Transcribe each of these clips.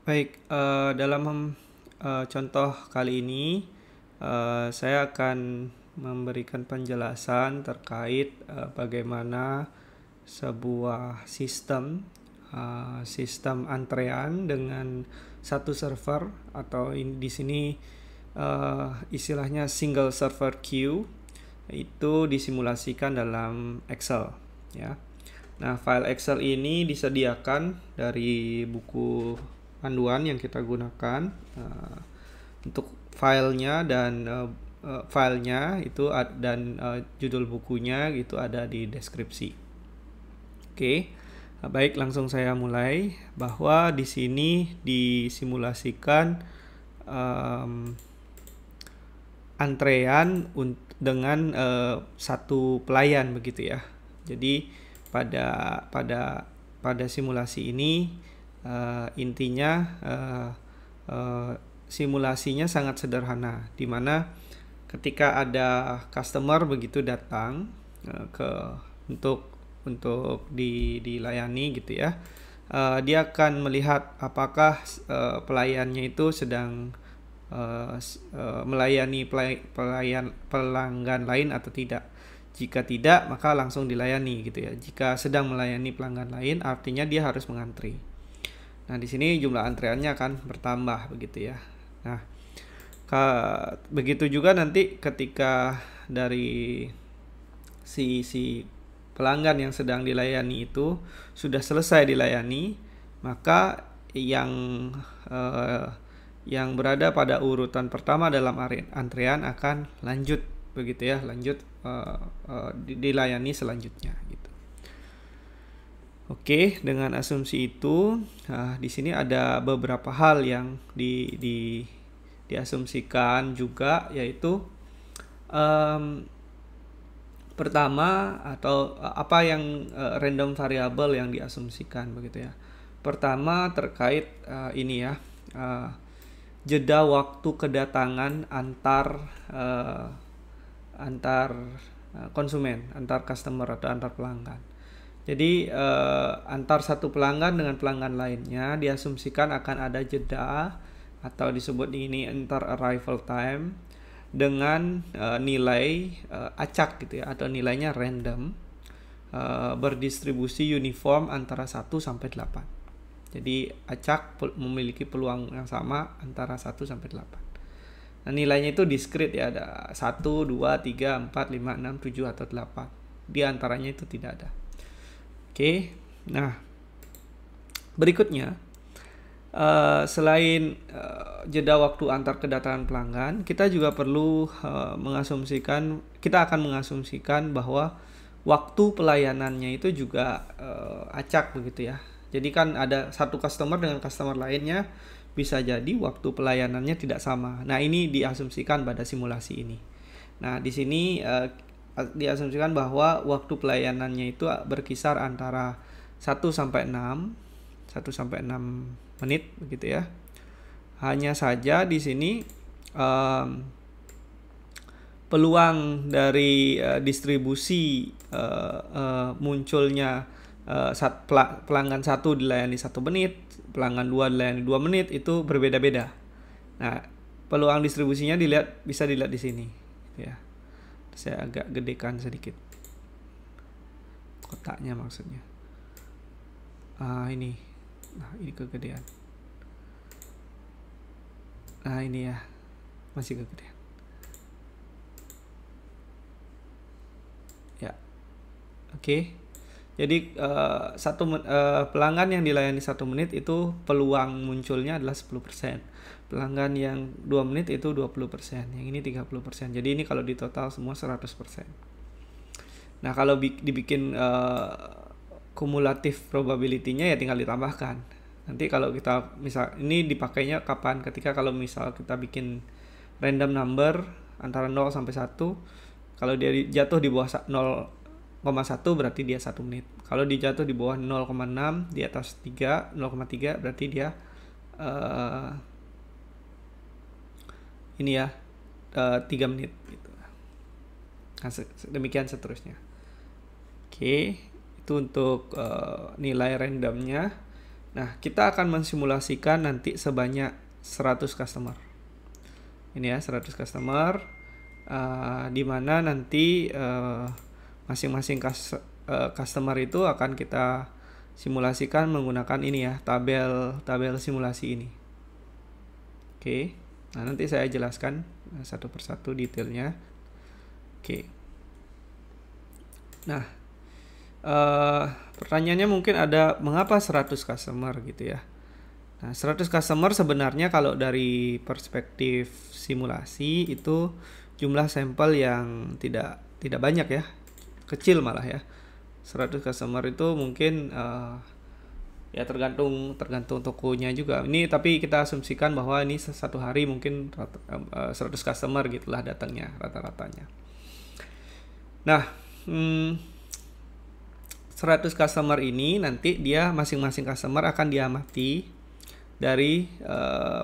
Baik, dalam contoh kali ini saya akan memberikan penjelasan terkait bagaimana sebuah sistem antrean dengan satu server atau di sini istilahnya single server queue itu disimulasikan dalam Excel, ya. Nah, file Excel ini disediakan dari buku panduan yang kita gunakan untuk filenya dan filenya itu dan judul bukunya itu ada di deskripsi. Oke, baik, langsung saya mulai bahwa di sini disimulasikan antrean dengan satu pelayan begitu ya. Jadi pada pada pada simulasi ini intinya simulasinya sangat sederhana, di mana ketika ada customer begitu datang untuk dilayani gitu ya, dia akan melihat apakah pelayannya itu sedang melayani pelanggan lain atau tidak. Jika tidak, maka langsung dilayani gitu ya. Jika sedang melayani pelanggan lain, artinya dia harus mengantri. Nah, di sini jumlah antreannya akan bertambah begitu ya. Nah, begitu juga nanti ketika dari si pelanggan yang sedang dilayani itu sudah selesai dilayani, maka yang berada pada urutan pertama dalam antrean akan lanjut begitu ya, lanjut dilayani selanjutnya gitu. Oke, dengan asumsi itu, di sini ada beberapa hal yang diasumsikan juga, yaitu pertama atau apa yang random variable yang diasumsikan begitu ya. Pertama terkait ini ya, jeda waktu kedatangan antar konsumen, antar customer atau antar pelanggan. Jadi antar satu pelanggan dengan pelanggan lainnya diasumsikan akan ada jeda atau disebut ini inter arrival time dengan nilai acak gitu ya, atau nilainya random, berdistribusi uniform antara 1 sampai 8. Jadi acak memiliki peluang yang sama antara 1 sampai 8. Nah, nilainya itu diskrit ya, ada 1, 2, 3, 4, 5, 6, 7 atau 8. Di antaranya itu tidak ada. Oke. Nah, berikutnya selain jeda waktu antar kedatangan pelanggan, kita juga perlu kita akan mengasumsikan bahwa waktu pelayanannya itu juga acak begitu ya. Jadi kan ada satu customer dengan customer lainnya, bisa jadi waktu pelayanannya tidak sama. Nah, ini diasumsikan pada simulasi ini. Nah, di sini diasumsikan bahwa waktu pelayanannya itu berkisar antara 1 sampai 6 menit begitu ya. Hanya saja di sini peluang dari distribusi munculnya pelanggan 1 dilayani 1 menit, pelanggan 2 dilayani 2 menit itu berbeda-beda. Nah, peluang distribusinya bisa dilihat di sini ya. Saya agak gedekan sedikit kotaknya maksudnya. Ini. Nah, ini kegedean. Nah, ini ya. Masih kegedean. Ya. Oke. Jadi pelanggan yang dilayani 1 menit itu peluang munculnya adalah 10%. Pelanggan yang 2 menit itu 20%. Yang ini 30%. Jadi ini kalau di total semua 100%. Nah, kalau dibikin kumulatif probability-nya ya tinggal ditambahkan. Nanti kalau kita misal ini dipakainya kapan? Ketika kalau misal kita bikin random number antara 0 sampai 1, kalau dia jatuh di bawah 0,1 berarti dia 1 menit. Kalau dia jatuh di bawah 0,6, di atas 0,3 berarti dia ini ya 3 menit gitu. Nah, demikian seterusnya. Oke, itu untuk nilai randomnya. Nah, kita akan mensimulasikan nanti sebanyak 100 customer. Ini ya, 100 customer, di mana nanti masing-masing customer itu akan kita simulasikan menggunakan ini ya, tabel simulasi ini. Oke, nah nanti saya jelaskan satu persatu detailnya. Oke, nah pertanyaannya mungkin ada, mengapa 100 customer gitu ya. Nah, 100 customer sebenarnya kalau dari perspektif simulasi itu jumlah sampel yang tidak banyak ya, kecil malah ya. 100 customer itu mungkin ya tergantung tokonya juga. Ini tapi kita asumsikan bahwa ini satu hari mungkin 100 customer gitulah datangnya rata-ratanya. Nah, 100 customer ini nanti dia masing-masing customer akan diamati dari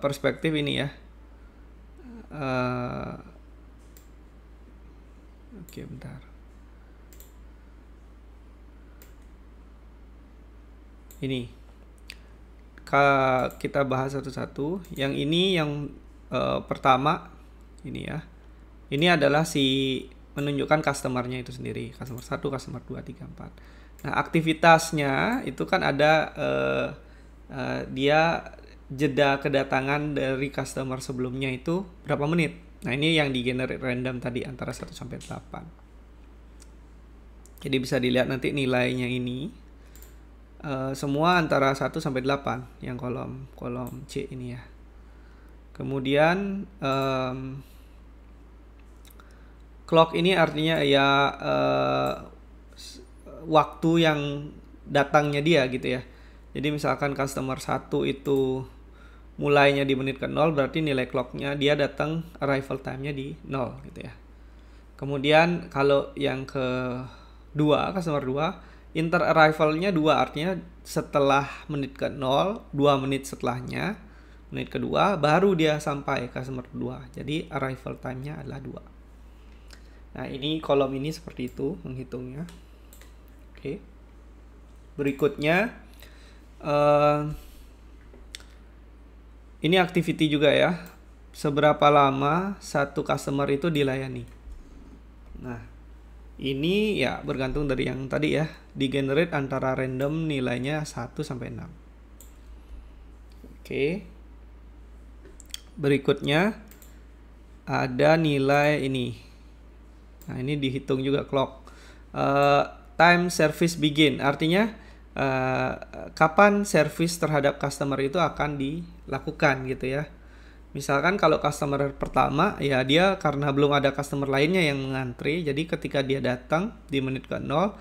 perspektif ini ya. Oke, bentar. Ini kita bahas satu-satu. Yang ini yang pertama ini ya. Ini adalah menunjukkan customernya itu sendiri, customer 1, customer 2, 3, 4. Nah, aktivitasnya itu kan ada dia jeda kedatangan dari customer sebelumnya itu berapa menit. Nah, ini yang di-generate random tadi antara 1 sampai 8. Jadi bisa dilihat nanti nilainya ini semua antara 1 sampai 8 yang kolom C ini ya. Kemudian clock ini artinya ya waktu yang datangnya dia gitu ya. Jadi misalkan customer 1 itu mulainya di menit ke 0, berarti nilai clocknya dia datang arrival time-nya di 0 gitu ya. Kemudian kalau yang kedua, customer 2, inter arrival-nya 2, artinya setelah menit ke 0, 2 menit setelahnya, menit kedua, baru dia sampai customer 2. Jadi arrival time-nya adalah 2. Nah, ini kolom ini seperti itu menghitungnya. Oke. Berikutnya ini activity juga ya. Seberapa lama satu customer itu dilayani. Nah, ini ya bergantung dari yang tadi ya, di-generate antara random nilainya 1 sampai 6. Oke. Berikutnya ada nilai ini. Nah, ini dihitung juga clock. Time service begin, artinya kapan service terhadap customer itu akan dilakukan gitu ya. Misalkan kalau customer pertama ya dia karena belum ada customer lainnya yang mengantri, jadi ketika dia datang di menit ke 0,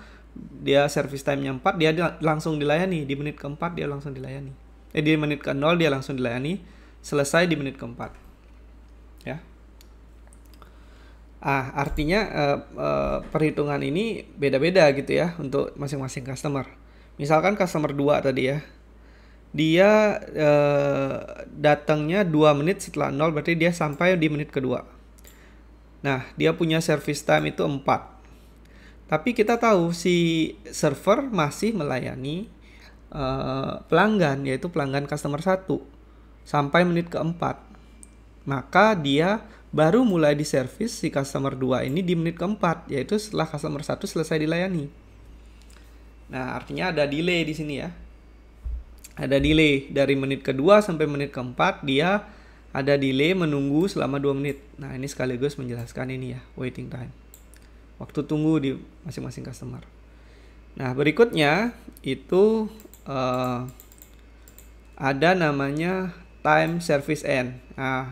dia service time-nya 4, dia langsung dilayani. Di menit ke-4 dia langsung dilayani. Di menit ke 0 dia langsung dilayani, selesai di menit ke-4. Ya. Artinya perhitungan ini beda-beda gitu ya untuk masing-masing customer. Misalkan customer 2 tadi ya, dia datangnya 2 menit setelah 0, berarti dia sampai di menit kedua. Nah, dia punya service time itu 4. Tapi kita tahu si server masih melayani pelanggan, yaitu pelanggan customer 1 sampai menit ke-4. Maka dia baru mulai di service si customer 2 ini di menit ke-4, yaitu setelah customer 1 selesai dilayani. Nah, artinya ada delay di sini ya. Ada delay dari menit kedua sampai menit ke-4, dia ada delay menunggu selama 2 menit. Nah, ini sekaligus menjelaskan ini ya, waiting time. Waktu tunggu di masing-masing customer. Nah, berikutnya itu ada namanya time service end. Nah,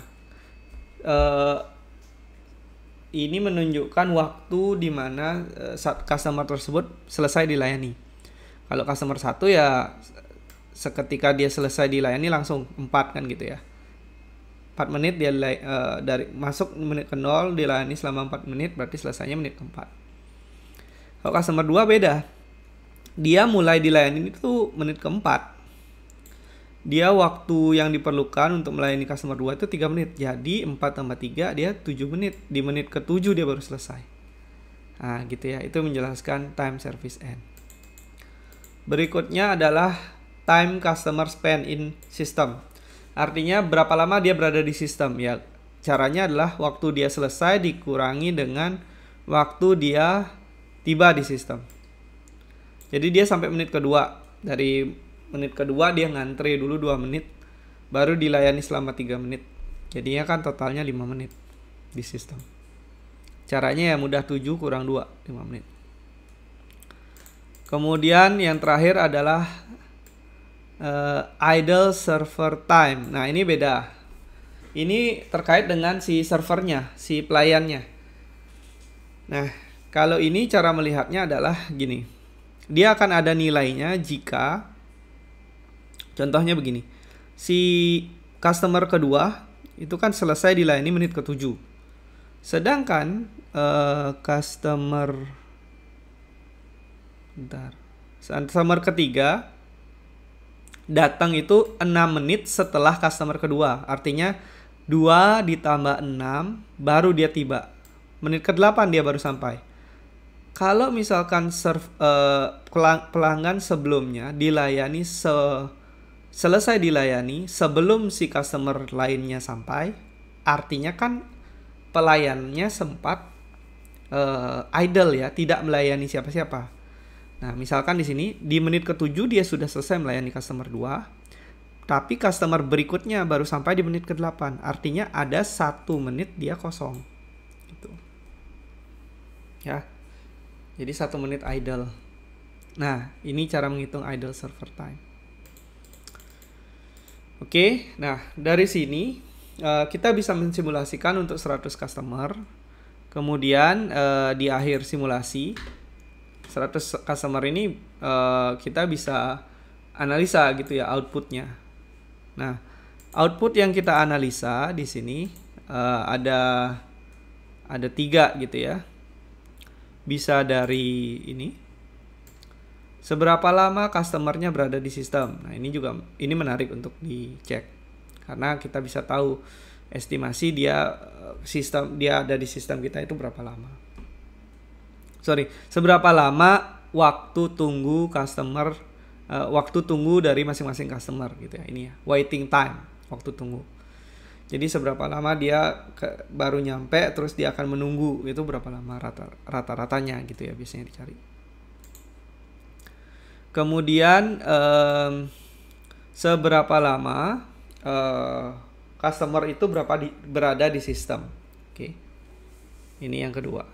ini menunjukkan waktu di mana customer tersebut selesai dilayani. Kalau customer 1 ya seketika dia selesai dilayani langsung 4 kan gitu ya. 4 menit dia dari masuk menit ke 0 dilayani selama 4 menit, berarti selesainya menit ke-4. Kalau customer 2 beda. Dia mulai dilayani itu menit ke-4. Dia waktu yang diperlukan untuk melayani customer 2 itu 3 menit. Jadi 4 tambah 3 dia 7 menit. Di menit ke-7 dia baru selesai. Nah gitu ya. Itu menjelaskan time service end. Berikutnya adalah time customer spend in system. Artinya berapa lama dia berada di sistem ya. Caranya adalah waktu dia selesai dikurangi dengan waktu dia tiba di sistem. Jadi dia sampai menit kedua. Dari menit kedua dia ngantri dulu 2 menit, baru dilayani selama 3 menit. Jadinya kan totalnya 5 menit di sistem. Caranya ya mudah, 7 kurang 2, 5 menit. Kemudian yang terakhir adalah idle server time. Nah ini beda. Ini terkait dengan si servernya, si pelayannya. Nah kalau ini cara melihatnya adalah gini. Dia akan ada nilainya jika, contohnya begini, si customer kedua itu kan selesai dilayani menit ke-7. Sedangkan customer ketiga datang itu 6 menit setelah customer kedua. Artinya 2 ditambah 6 baru dia tiba. Menit ke-8 dia baru sampai. Kalau misalkan pelanggan sebelumnya dilayani selesai dilayani sebelum si customer lainnya sampai, artinya kan pelayannya sempat idle ya, tidak melayani siapa-siapa. Nah, misalkan di sini di menit ke-7 dia sudah selesai melayani customer 2, tapi customer berikutnya baru sampai di menit ke-8. Artinya ada 1 menit dia kosong. Gitu. Ya. Jadi 1 menit idle. Nah, ini cara menghitung idle server time. Oke, nah dari sini kita bisa mensimulasikan untuk 100 customer. Kemudian di akhir simulasi 100 customer ini kita bisa analisa gitu ya outputnya. Nah, output yang kita analisa di sini ada 3 gitu ya. Bisa dari ini, seberapa lama customernya berada di sistem. Nah ini menarik untuk dicek karena kita bisa tahu estimasi dia ada di sistem kita itu berapa lama. Seberapa lama waktu tunggu customer, waktu tunggu dari masing-masing customer gitu ya. Ini ya, waiting time, waktu tunggu. Jadi seberapa lama dia baru nyampe, terus dia akan menunggu, itu berapa lama rata-ratanya gitu ya biasanya dicari. Kemudian seberapa lama customer itu berada di sistem. Oke. Ini yang kedua.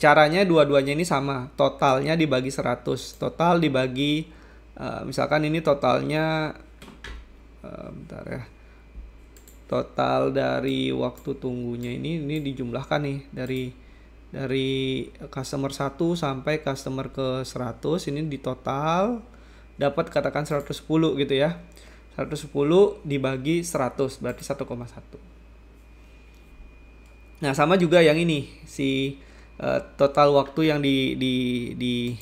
Caranya dua-duanya ini sama, totalnya dibagi 100. Total dibagi misalkan ini totalnya bentar ya. Total dari waktu tunggunya ini dijumlahkan nih dari customer 1 sampai customer ke 100, ini di total dapat katakan 110 gitu ya. 110 dibagi 100 berarti 1,1. Nah, sama juga yang ini si total waktu yang di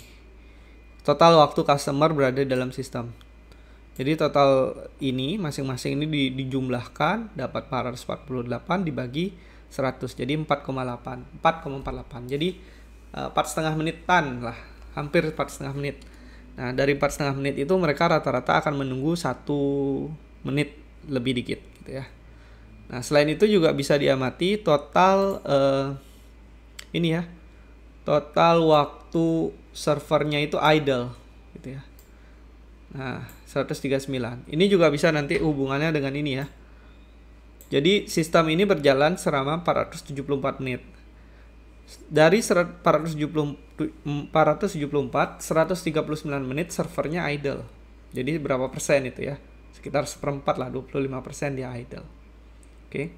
total waktu customer berada dalam sistem. Jadi total ini masing-masing ini dijumlahkan dapat 448 dibagi 100. Jadi 4,48. Jadi 4,5 menitan lah, hampir 4,5 menit. Nah, dari 4,5 menit itu mereka rata-rata akan menunggu 1 menit lebih dikit gitu ya. Nah, selain itu juga bisa diamati total ini ya. Total waktu servernya itu idle gitu ya. Nah, 139. Ini juga bisa nanti hubungannya dengan ini ya. Jadi sistem ini berjalan selama 474 menit. Dari 474, 139 menit servernya idle. Jadi berapa persen itu ya? Sekitar seperempat lah, 25% dia idle. Oke.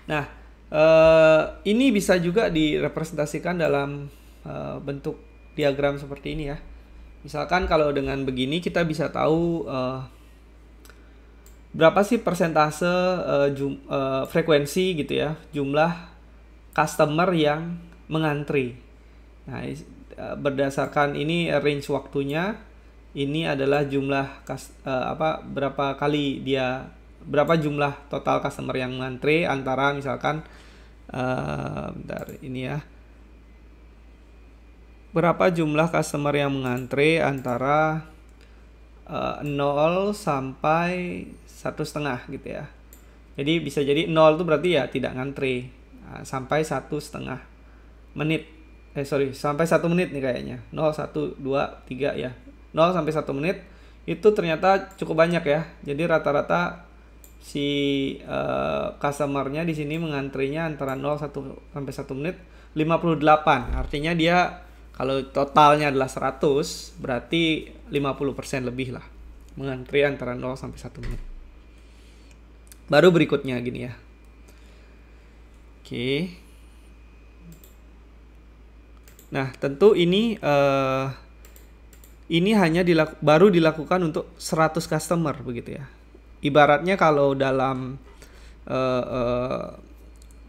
Nah, ini bisa juga direpresentasikan dalam bentuk diagram seperti ini ya. Misalkan kalau dengan begini kita bisa tahu berapa sih persentase frekuensi gitu ya, jumlah customer yang mengantri. Nah, berdasarkan ini range waktunya, ini adalah jumlah berapa jumlah total customer yang mengantri antara misalkan ini ya. Berapa jumlah customer yang mengantre antara 0 sampai 1,5 gitu ya. Jadi bisa jadi 0 itu berarti ya tidak ngantri. Nah, sampai 1,5 menit. Sampai 1 menit nih kayaknya. 0, 1, 2, 3 ya. 0 sampai 1 menit itu ternyata cukup banyak ya. Jadi rata-rata si customer-nya di sini mengantrinya antara 0 sampai 1 menit 58. Artinya dia kalau totalnya adalah 100, berarti 50% lebih lah mengantri antara 0 sampai 1 menit. Baru berikutnya gini ya. Oke. Nah, tentu ini hanya baru dilakukan untuk 100 customer begitu ya. Ibaratnya kalau dalam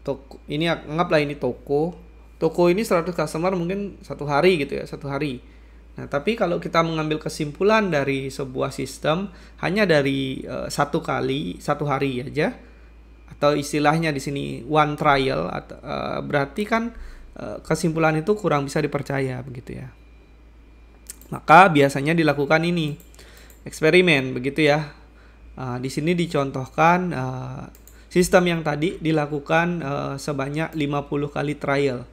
toko ini, anggaplah ini toko ini 100 customer mungkin 1 hari gitu ya, 1 hari. Nah, tapi kalau kita mengambil kesimpulan dari sebuah sistem hanya dari 1 kali 1 hari aja, atau istilahnya di sini one trial, berarti kan kesimpulan itu kurang bisa dipercaya begitu ya. Maka biasanya dilakukan ini eksperimen begitu ya. Di sini dicontohkan sistem yang tadi dilakukan sebanyak 50 kali trial.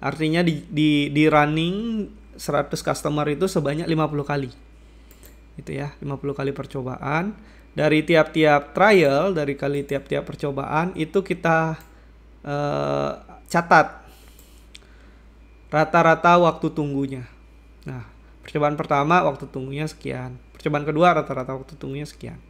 Artinya di running 100 customer itu sebanyak 50 kali. Itu ya, 50 kali percobaan. Dari tiap-tiap trial, dari kali tiap-tiap percobaan itu kita catat rata-rata waktu tunggunya. Nah, percobaan pertama waktu tunggunya sekian. Percobaan kedua rata-rata waktu tunggunya sekian.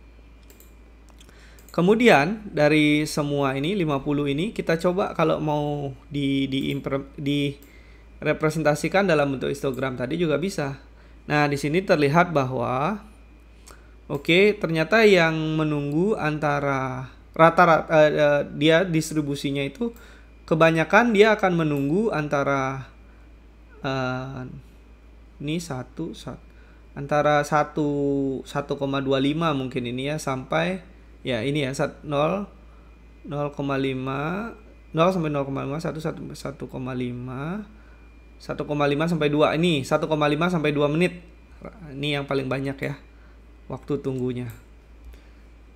Kemudian dari semua ini 50 ini kita coba kalau mau direpresentasikan dalam bentuk histogram tadi juga bisa. Nah, di sini terlihat bahwa ternyata yang menunggu antara rata-rata dia distribusinya itu kebanyakan dia akan menunggu antara ini antara 1,25 mungkin ini ya, sampai ya ini ya 0,5 0 sampai 0,5 1,5 sampai 2. Ini 1,5 sampai 2 menit. Ini yang paling banyak ya waktu tunggunya.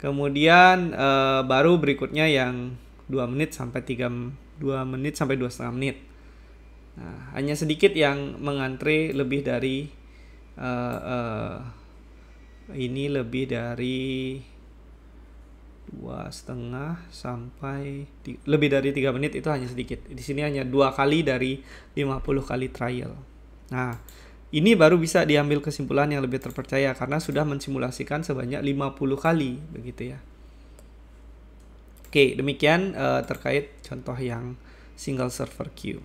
Kemudian baru berikutnya yang 2 menit sampai 2 menit sampai 2,5 menit. Nah, hanya sedikit yang mengantre lebih dari ini lebih dari 2,5 sampai lebih dari 3 menit, itu hanya sedikit. Di sini hanya 2 kali dari 50 kali trial. Nah, ini baru bisa diambil kesimpulan yang lebih terpercaya karena sudah mensimulasikan sebanyak 50 kali begitu ya. Oke, demikian terkait contoh yang single server queue.